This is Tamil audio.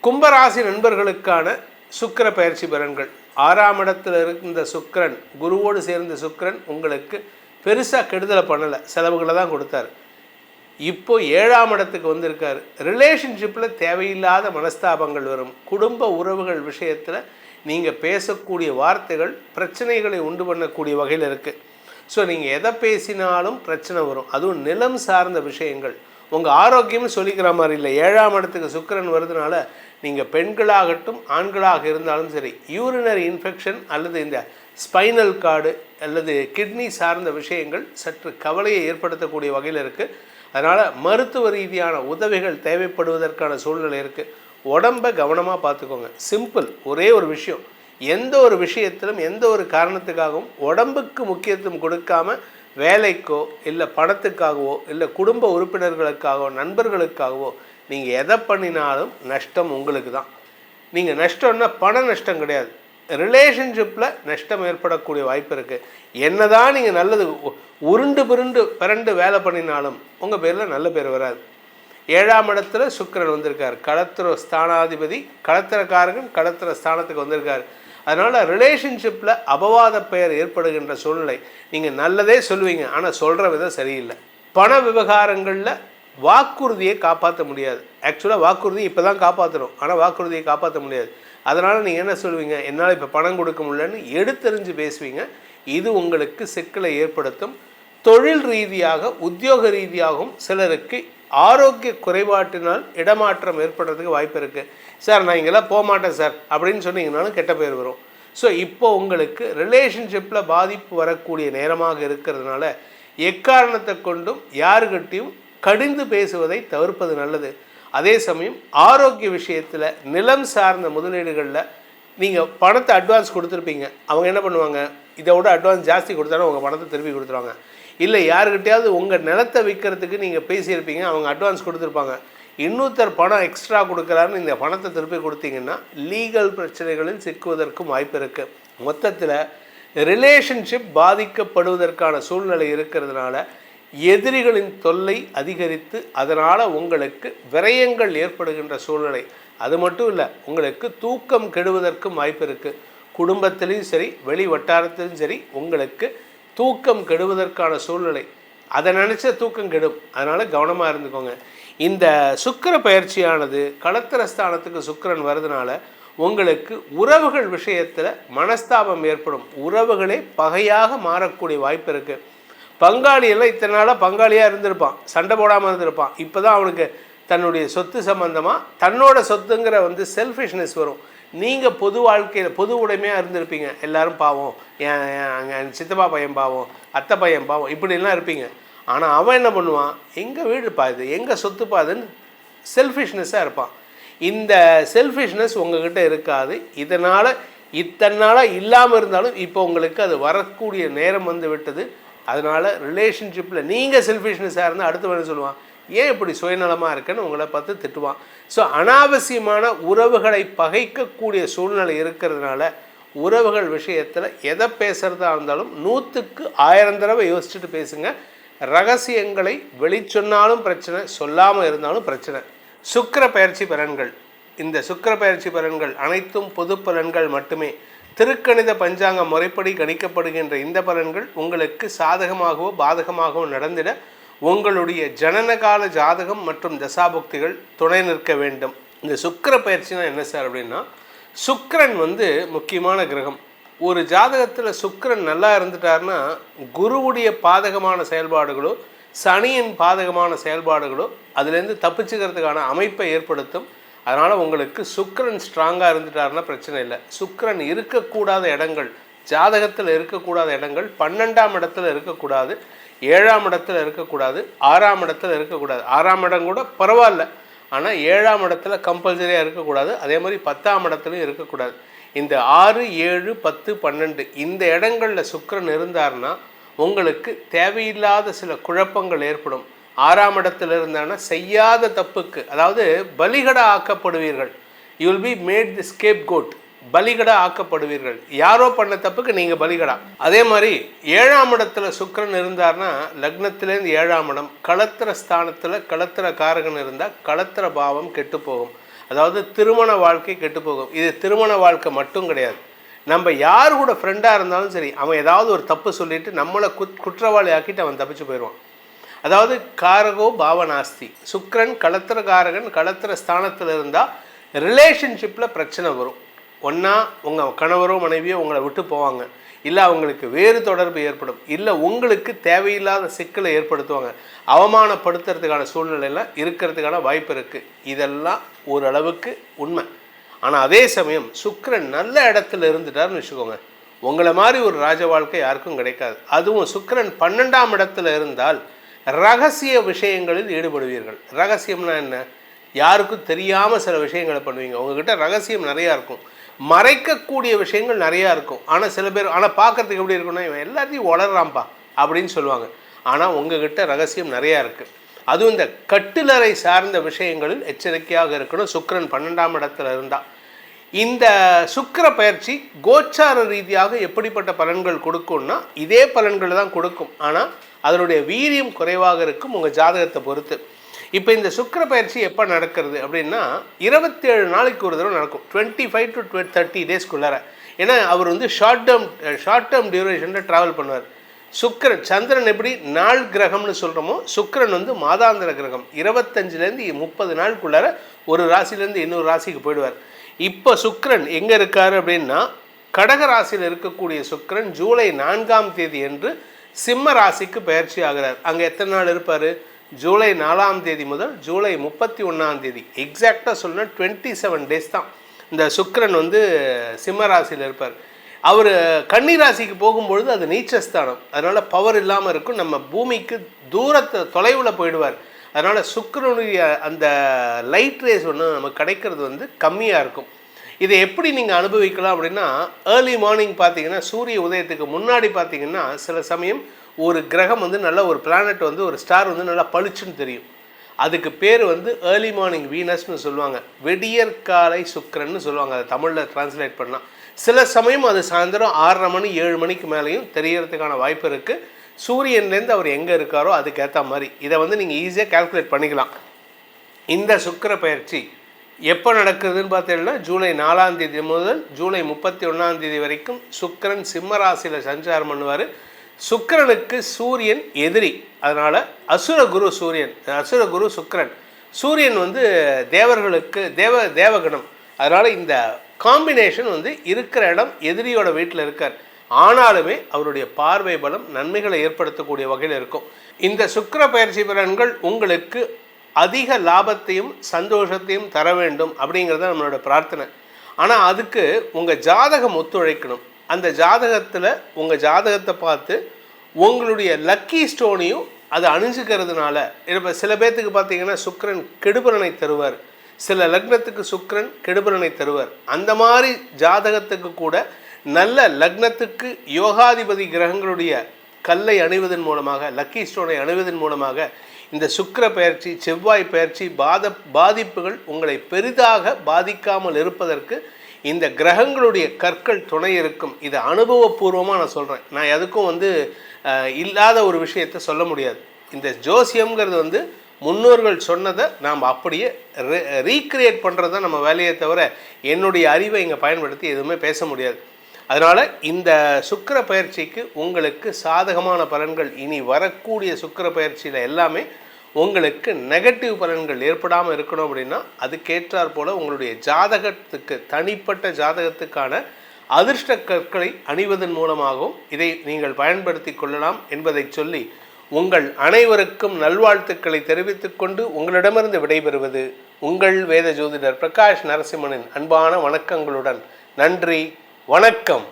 கும்பராசி நண்பர்களுக்கான சுக்கிர பயிற்சி பலன்கள். 6ஆம் இடத்துல இருந்த சுக்கிரன், குருவோடு சேர்ந்த சுக்கிரன் உங்களுக்கு பெருசாக கெடுதலை பண்ணலை, செலவுகளை தான் கொடுத்தாரு. இப்போ 7ஆம் இடத்துக்கு வந்திருக்காரு. ரிலேஷன்ஷிப்பில் தேவையில்லாத மனஸ்தாபங்கள் வரும். குடும்ப உறவுகள் விஷயத்தில் நீங்கள் பேசக்கூடிய வார்த்தைகள் பிரச்சனைகளை உண்டு பண்ணக்கூடிய வகையில் இருக்குது. ஸோ நீங்கள் எதை பேசினாலும் பிரச்சனை வரும். அதுவும் நிலம் சார்ந்த விஷயங்கள். உங்கள் ஆரோக்கியம்னு சொல்லிக்கிற மாதிரி இல்லை. 7ஆம் இடத்துக்கு சுக்கிரன் வருதுனால நீங்கள் பெண்களாகட்டும் ஆண்களாக இருந்தாலும் சரி, யூரினரி இன்ஃபெக்ஷன் அல்லது இந்த ஸ்பைனல் கார்டு அல்லது கிட்னி சார்ந்த விஷயங்கள் சற்று கவலையை ஏற்படுத்தக்கூடிய வகையில் இருக்குது. அதனால் மருத்துவ ரீதியான உதவிகள் தேவைப்படுவதற்கான சூழ்நிலை இருக்குது. உடம்பை கவனமாக பார்த்துக்கோங்க. சிம்பிள், ஒரே ஒரு விஷயம். எந்த ஒரு விஷயத்திலும் எந்த ஒரு காரணத்துக்காகவும் உடம்புக்கு முக்கியத்துவம் கொடுக்காம வேலைக்கோ இல்லை பணத்துக்காகவோ இல்லை குடும்ப உறுப்பினர்களுக்காகவோ நண்பர்களுக்காகவோ நீங்கள் எதை பண்ணினாலும் நஷ்டம் உங்களுக்கு தான். நீங்கள் நஷ்டம்னா பண நஷ்டம் கிடையாது, ரிலேஷன்ஷிப்பில் நஷ்டம் ஏற்படக்கூடிய வாய்ப்பு இருக்குது. என்ன தான் நீங்கள் நல்லது உருண்டு பிறண்டு வேலை பண்ணினாலும் உங்கள் பேரில் நல்ல பேர் வராது. 7ஆம் இடத்துல சுக்கிரன் வந்திருக்கார். களத்திர ஸ்தானாதிபதி, களத்திரக்காரகன் களத்திர ஸ்தானத்துக்கு வந்திருக்கார். அதனால் ரிலேஷன்ஷிப்பில் அபவாத பெயர் ஏற்படுகின்ற சூழ்நிலை. நீங்கள் நல்லதே சொல்லுவீங்க, ஆனால் சொல்கிற விதம் சரியில்லை. பண விவகாரங்களில் வாக்குறுதியை காப்பாற்ற முடியாது. ஆக்சுவலாக வாக்குறுதி இப்போ தான் காப்பாற்றணும், ஆனால் வாக்குறுதியை காப்பாற்ற முடியாது. அதனால் நீங்கள் என்ன சொல்லுவீங்க, என்னால் இப்போ பணம் கொடுக்க முடியலன்னு எடுத்தெறிஞ்சு பேசுவீங்க. இது உங்களுக்கு சிக்கலை ஏற்படுத்தும். தொழில் ரீதியாக உத்தியோக ரீதியாகவும் சிலருக்கு ஆரோக்கிய குறைபாட்டினால் இடமாற்றம் ஏற்படுறதுக்கு வாய்ப்பு இருக்குது. சார் நான் இங்கெல்லாம் போக மாட்டேன் சார் அப்படின்னு சொன்னீங்கன்னாலும் கெட்ட பேர் வரும். ஸோ இப்போ உங்களுக்கு ரிலேஷன்ஷிப்பில் பாதிப்பு வரக்கூடிய நேரமாக இருக்கிறதுனால எக்காரணத்தை கொண்டும் யாருக்கிட்டையும் கடிந்து பேசுவதை தவிர்ப்பது நல்லது. அதே சமயம் ஆரோக்கிய விஷயத்தில் நிலம் சார்ந்த முதலீடுகளில் நீங்கள் பணத்தை அட்வான்ஸ் கொடுத்துருப்பீங்க. அவங்க என்ன பண்ணுவாங்க, இதை விட அட்வான்ஸ் ஜாஸ்தி கொடுத்தாலும் உங்கள் பணத்தை திருப்பி கொடுத்துருவாங்க. இல்லை யாருக்கிட்டையாவது உங்கள் நிலத்தை விற்கிறதுக்கு நீங்கள் பேசியிருப்பீங்க, அவங்க அட்வான்ஸ் கொடுத்துருப்பாங்க. இன்னொருத்தர் பணம் எக்ஸ்ட்ரா கொடுக்குறாருன்னு இந்த பணத்தை திருப்பி கொடுத்தீங்கன்னா லீகல் பிரச்சனைகளில் சிக்குவதற்கும் வாய்ப்பு இருக்குது. மொத்தத்தில் ரிலேஷன்ஷிப் பாதிக்கப்படுவதற்கான சூழ்நிலை இருக்கிறதுனால எதிரிகளின் தொல்லை அதிகரித்து அதனால் உங்களுக்கு விரயங்கள் ஏற்படுகின்ற சூழ்நிலை. அது மட்டும் இல்லை, உங்களுக்கு தூக்கம் கெடுவதற்கும் வாய்ப்பு இருக்குது. குடும்பத்திலையும் சரி வெளி வட்டாரத்திலும் சரி உங்களுக்கு தூக்கம் கெடுவதற்கான சூழ்நிலை. அதை நினச்ச தூக்கம் கெடும். அதனால் கவனமாக இருந்துக்கோங்க. இந்த சுக்கிர பயிற்சியானது களத்திரஸ்தானத்துக்கு சுக்கிரன் வருதுனால உங்களுக்கு உறவுகள் விஷயத்தில் மனஸ்தாபம் ஏற்படும். உறவுகளே பகையாக மாறக்கூடிய வாய்ப்பு இருக்குது. பங்காளியெல்லாம் இத்தனை நாளாக பங்காளியாக இருந்திருப்பான், சண்டை போடாமல் இருந்திருப்பான். இப்போ தான் அவனுக்கு தன்னுடைய சொத்து சம்பந்தமாக தன்னோட சொத்துங்கிற செல்ஃபிஷ்னஸ் வரும். நீங்கள் பொது வாழ்க்கையில் பொது உடைமையாக இருந்திருப்பீங்க. எல்லோரும் பாவம், என் சித்தப்பா பையன் பாவம், அத்தை பையன் பாவம், இப்படிலாம் இருப்பீங்க. ஆனால் அவன் என்ன பண்ணுவான், எங்கள் வீடுப்பா இது, எங்கள் சொத்துப்பா அதுன்னு செல்ஃபிஷ்னஸாக இருப்பான். இந்த செல்ஃபிஷ்னஸ் உங்கள்கிட்ட இருக்காது. இதனால் இத்தனை நாளாக இல்லாமல் இருந்தாலும் இப்போ உங்களுக்கு அது வரக்கூடிய நேரம் வந்து விட்டது. அதனால் ரிலேஷன்ஷிப்பில் நீங்கள் செல்ஃபிஷ்னஸாக இருந்தால் அடுத்தவன் சொல்லுவான், ஏன் இப்படி சுயநலமாக இருக்குன்னு உங்களை பார்த்து திட்டுவான். ஸோ அனாவசியமான உறவுகளை பகைக்கக்கூடிய சூழ்நிலை இருக்கிறதுனால உறவுகள் விஷயத்தில் எதை பேசுகிறதா இருந்தாலும் 100க்கு 1000 தடவை யோசிச்சுட்டு பேசுங்க. ரகசியங்களை வெளிச்சொன்னாலும் பிரச்சனை, சொல்லாமல் இருந்தாலும் பிரச்சனை. சுக்கிர பயிற்சி பலன்கள். இந்த சுக்கிர பயிற்சி பலன்கள் அனைத்தும் பொது பலன்கள் மட்டுமே. திருக்கணித பஞ்சாங்க முறைப்படி கணிக்கப்படுகின்ற இந்த பலன்கள் உங்களுக்கு சாதகமாகவோ பாதகமாகவோ நடந்திட உங்களுடைய ஜனனகால ஜாதகம் மற்றும் தசாபுக்திகள் துணை நிற்க வேண்டும். இந்த சுக்கிர பயிற்சினா என்ன சார் அப்படின்னா, சுக்கிரன் முக்கியமான கிரகம். ஒரு ஜாதகத்தில் சுக்கிரன் நல்லா இருந்துட்டார்னா குருவுடைய பாதகமான செயல்பாடுகளோ சனியின் பாதகமான செயல்பாடுகளோ அதுலேருந்து தப்பிச்சுக்கிறதுக்கான அமைப்பை ஏற்படுத்தும். அதனால் உங்களுக்கு சுக்கிரன் ஸ்ட்ராங்காக இருந்துட்டாருன்னா பிரச்சனை இல்லை. சுக்கிரன் இருக்கக்கூடாத இடங்கள், ஜாதகத்தில் இருக்கக்கூடாத இடங்கள் 12ஆம் இடத்துல இருக்கக்கூடாது, 7ஆம் இடத்துல இருக்கக்கூடாது, 6ஆம் இடத்துல இருக்கக்கூடாது. 6ஆம் இடம் கூட பரவாயில்ல, ஆனால் 7ஆம் இடத்துல கம்பல்சரியாக இருக்கக்கூடாது. அதே மாதிரி 10ஆம் இடத்துலையும் இருக்கக்கூடாது. இந்த 6, 7, 10, 12 இந்த இடங்களில் சுக்கிரன் இருந்தார்னா உங்களுக்கு தேவையில்லாத சில குழப்பங்கள் ஏற்படும். 6ஆம் இடத்துல இருந்தானா செய்யாத தப்புக்கு, அதாவது பலிகடா ஆக்கப்படுவீர்கள். You will be made the scapegoat. பலிகடா ஆக்கப்படுவீர்கள். யாரோ பண்ண தப்புக்கு நீங்கள் பலிகடா. அதே மாதிரி 7ஆம் இடத்துல சுக்கிரன் இருந்தார்னா லக்னத்திலேருந்து 7ஆம் இடம் களத்திர ஸ்தானத்தில் களத்திர காரகன் இருந்தால் களத்திர பாவம் கெட்டு போகும். அதாவது திருமண வாழ்க்கை கெட்டு போகும். இது திருமண வாழ்க்கை மட்டும் கிடையாது, நம்ம யார் கூட ஃப்ரெண்டாக இருந்தாலும் சரி, அவன் ஏதாவது ஒரு தப்பு சொல்லிவிட்டு நம்மளை குற்றவாளி ஆக்கிட்டு அவன் தப்பிச்சு போயிடுவான். அதாவது காரகோ பாவனாஸ்தி, சுக்கிரன் களத்திர காரகன் களத்திர ஸ்தானத்தில் இருந்தால் ரிலேஷன்ஷிப்பில் பிரச்சனை வரும். ஒன்றா உங்கள் கணவரோ மனைவியோ உங்களை விட்டு போவாங்க, இல்லை அவங்களுக்கு வேறு தொடர்பு ஏற்படும், இல்லை உங்களுக்கு தேவையில்லாத சிக்கலை ஏற்படுத்துவாங்க, அவமானப்படுத்துறதுக்கான சூழ்நிலையெல்லாம் இருக்கிறதுக்கான வாய்ப்பு இருக்குது. இதெல்லாம் ஓரளவுக்கு உண்மை. ஆனால் அதே சமயம் சுக்கிரன் நல்ல இடத்துல இருந்துட்டார்னு வச்சுக்கோங்க, உங்களை மாதிரி ஒரு ராஜ வாழ்க்கை யாருக்கும் கிடைக்காது. அதுவும் சுக்கிரன் 12ஆம் இடத்துல இருந்தால் ரகசிய விஷயங்களில் ஈடுபடுவீர்கள். ரகசியம்னா என்ன? யாருக்கும் தெரியாமல் சில விஷயங்களை பண்ணுவீங்க. உங்ககிட்ட ரகசியம் நிறையா இருக்கும், மறைக்கக்கூடிய விஷயங்கள் நிறையா இருக்கும். ஆனால் சில பேர் பார்க்குறதுக்கு எப்படி இருக்குன்னா, இவன் எல்லாத்தையும் வளர்றான்ப்பா அப்படின்னு சொல்லுவாங்க. ஆனால் உங்ககிட்ட ரகசியம் நிறையா இருக்குது. அதுவும் இந்த கட்டிலறை சார்ந்த விஷயங்களில் எச்சரிக்கையாக இருக்கணும். சுக்கிரன் 12ஆம் இடத்துல இருந்தால். இந்த சுக்கிர பயிற்சி கோச்சார ரீதியாக எப்படிப்பட்ட பலன்கள் கொடுக்கும்னா இதே பலன்கள் தான் கொடுக்கும், ஆனால் அதனுடைய வீரியம் குறைவாக இருக்கும் உங்கள் ஜாதகத்தை பொறுத்து. இப்போ இந்த சுக்கிர பயிற்சி எப்போ நடக்கிறது அப்படின்னா 27 நாளைக்கு ஒரு தடவை நடக்கும், 25 to 30 டேஸ்க்குள்ளார. ஏன்னா அவர் வந்து ஷார்ட் டேர்ம் டியூரேஷனில் ட்ராவல் பண்ணுவார். சுக்கிரன், சந்திரன் எப்படி நாள் கிரகம்னு சொல்கிறோமோ, சுக்கிரன் வந்து மாதாந்திர கிரகம். 25லேருந்து 30 நாளுக்குள்ளார ஒரு ராசிலேருந்து இன்னொரு ராசிக்கு போயிடுவார். இப்போ சுக்கிரன் எங்கே இருக்கார் அப்படின்னா, கடக ராசியில் இருக்கக்கூடிய சுக்கிரன் ஜூலை 4ஆம் தேதி என்று சிம்ம ராசிக்கு பயிற்சி ஆகிறார். அங்கே எத்தனை நாள் இருப்பார்? ஜூலை 4ஆம் தேதி முதல் ஜூலை 31ஆம் தேதி, எக்ஸாக்டாக சொல்லணும்னா 27 டேஸ் தான் இந்த சுக்கிரன் வந்து சிம்ம ராசியில் இருப்பார். அவர் கன்னி ராசிக்கு போகும்பொழுது அது நீச்சஸ்தானம், அதனால் பவர் இல்லாமல் இருக்கும். நம்ம பூமிக்கு தொலைவில் போயிடுவார். அதனால் சுக்கிரனுடைய அந்த லைட் ரேஸ் ஒன்று நமக்கு கிடைக்கிறது வந்து கம்மியாக இருக்கும். இதை எப்படி நீங்கள் அனுபவிக்கலாம் அப்படின்னா, ஏர்லி மார்னிங் பார்த்தீங்கன்னா, சூரிய உதயத்துக்கு முன்னாடி பார்த்தீங்கன்னா சில சமயம் ஒரு கிரகம் வந்து நல்ல ஒரு பிளானட் வந்து ஒரு ஸ்டார் வந்து நல்லா பளிச்சுன்னு தெரியும். அதுக்கு பேர் வந்து ஏர்லி மார்னிங் வீனஸ்னு சொல்லுவாங்க, வெடியற்காலை சுக்கிரன்னு சொல்லுவாங்க. அதை தமிழில் டிரான்ஸ்லேட் பண்ணால் சில சமயம் அது சாயந்தரம் 6:30 மணி 7 மணிக்கு மேலேயும் தெரியறதுக்கான வாய்ப்பு இருக்குது. சூரியன்லேருந்து அவர் எங்கே இருக்காரோ அதுக்கேற்ற மாதிரி இதை வந்து நீங்கள் ஈஸியாக கால்குலேட் பண்ணிக்கலாம். இந்த சுக்கிர பயிற்சி எப்போ நடக்குதுன்னு பார்த்தீங்கன்னா, ஜூலை 4ஆம் தேதி முதல் ஜூலை 31ஆம் தேதி வரைக்கும் சுக்கிரன் சிம்ம ராசியில் சஞ்சாரம் பண்ணுவார். சுக்கிரனுக்கு சூரியன் எதிரி, அதனால் அசுரகுரு சுக்கிரன். சூரியன் வந்து தேவர்களுக்கு தேவகணம், அதனால் இந்த காம்பினேஷன் வந்து இருக்கிற இடம் எதிரியோட வீட்டில் இருக்கார். ஆனாலுமே அவருடைய பார்வை பலம் நன்மைகளை ஏற்படுத்தக்கூடிய வகையில் இருக்கும். இந்த சுக்கிர பயிற்சி பலன்கள் உங்களுக்கு அதிக லாபத்தையும் சந்தோஷத்தையும் தர வேண்டும் அப்படிங்கிறது நம்மளோட பிரார்த்தனை. ஆனால் அதுக்கு உங்கள் ஜாதகம் ஒத்துழைக்கணும். அந்த ஜாதகத்தில் உங்கள் ஜாதகத்தை பார்த்து உங்களுடைய லக்கி ஸ்டோனையும் அதை அணிஞ்சுக்கிறதுனால, இப்போ சில பேர்த்துக்கு பார்த்தீங்கன்னா சுக்கிரன் கெடுபலனை தருவார், சில லக்னத்துக்கு சுக்கிரன் கெடுபலனை தருவார். அந்த மாதிரி ஜாதகத்துக்கு கூட நல்ல லக்னத்துக்கு யோகாதிபதி கிரகங்களுடைய கல்லை அணிவதன் மூலமாக, லக்கி ஸ்டோனை அணிவதன் மூலமாக இந்த சுக்கிர பயிற்சி செவ்வாய் பயிற்சி பாதிப்புகள் உங்களை பெரிதாக பாதிக்காமல் இருப்பதற்கு இந்த கிரகங்களுடைய கற்கள் துணை இருக்கும். இது அனுபவபூர்வமாக நான் சொல்கிறேன். நான் எதுக்கும் வந்து இல்லாத ஒரு விஷயத்தை சொல்ல முடியாது. இந்த ஜோசியம்ங்கிறது வந்து முன்னோர்கள் சொன்னதை நாம் அப்படியே ரீக்ரியேட் பண்ணுறது தான் நம்ம வேலையை தவிர என்னுடைய அறிவை இங்கே பயன்படுத்தி எதுவுமே பேச முடியாது. அதனால் இந்த சுக்கிர பயிற்சிக்கு உங்களுக்கு சாதகமான பலன்கள், இனி வரக்கூடிய சுக்கிர பயிற்சியில் எல்லாமே உங்களுக்கு நெகட்டிவ் பலன்கள் ஏற்படாமல் இருக்கணும் அப்படின்னா அதுக்கேற்றாற் போல் உங்களுடைய ஜாதகத்துக்கு, தனிப்பட்ட ஜாதகத்துக்கான அதிர்ஷ்ட கற்களை அணிவதன் மூலமாகவும் இதை நீங்கள் பயன்படுத்தி கொள்ளலாம் என்பதை சொல்லி உங்கள் அனைவருக்கும் நல்வாழ்த்துக்களை தெரிவித்துக்கொண்டு உங்களிடமிருந்து விடைபெறுவது உங்கள் வேத ஜோதிடர் பிரகாஷ் நரசிம்மனின் அன்பான வணக்கங்களுடன். நன்றி, வணக்கம்.